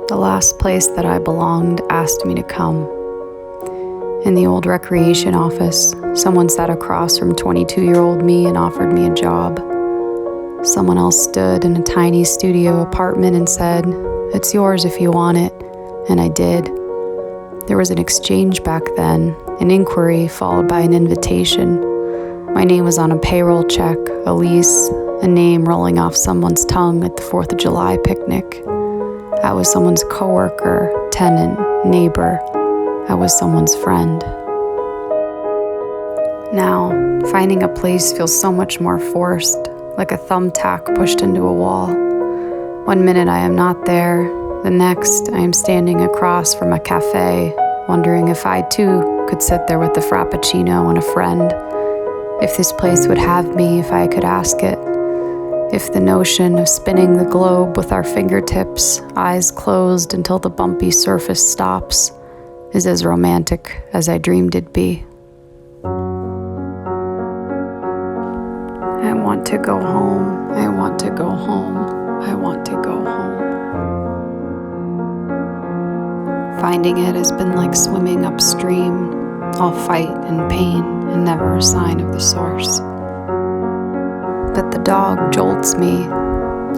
The last place that I belonged asked me to come. In the old recreation office, someone sat across from 22-year-old me and offered me a job. Someone else stood in a tiny studio apartment and said, "It's yours if you want it," and I did. There was an exchange back then, an inquiry followed by an invitation. My name was on a payroll check, a lease, a name rolling off someone's tongue at the 4th of July picnic. I was someone's coworker, tenant, neighbor. I was someone's friend. Now, finding a place feels so much more forced, like a thumbtack pushed into a wall. One minute I am not there, the next I am standing across from a cafe, wondering if I too could sit there with a frappuccino and a friend, if this place would have me if I could ask it, if the notion of spinning the globe with our fingertips, eyes closed until the bumpy surface stops, is as romantic as I dreamed it'd be. I want to go home, I want to go home, I want to go home. Finding it has been like swimming upstream, all fight and pain and never a sign of the source. But the dog jolts me.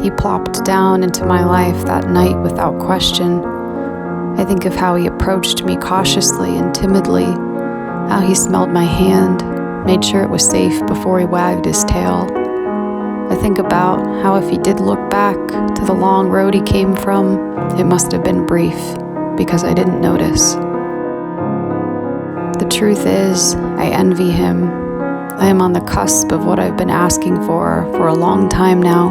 He plopped down into my life that night without question. I think of how he approached me cautiously and timidly, how he smelled my hand, made sure it was safe before he wagged his tail. I think about how if he did look back to the long road he came from, it must have been brief, because I didn't notice. The truth is, I envy him. I am on the cusp of what I've been asking for a long time now,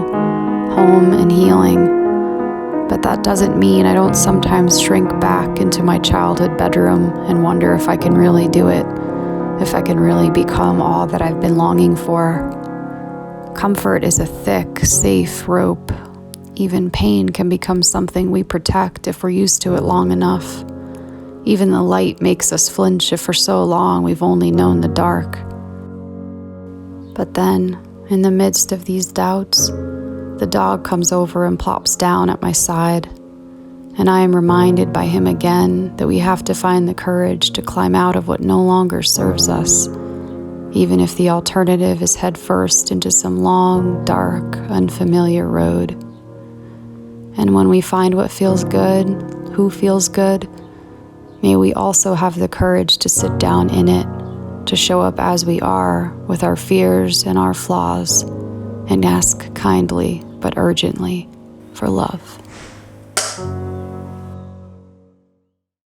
home and healing. But that doesn't mean I don't sometimes shrink back into my childhood bedroom and wonder if I can really do it, if I can really become all that I've been longing for. Comfort is a thick, safe rope. Even pain can become something we protect if we're used to it long enough. Even the light makes us flinch if for so long we've only known the dark. But then, in the midst of these doubts, the dog comes over and plops down at my side, and I am reminded by him again that we have to find the courage to climb out of what no longer serves us, even if the alternative is head first into some long, dark, unfamiliar road. And when we find what feels good, who feels good, may we also have the courage to sit down in it, to show up as we are with our fears and our flaws, and ask kindly but urgently for love.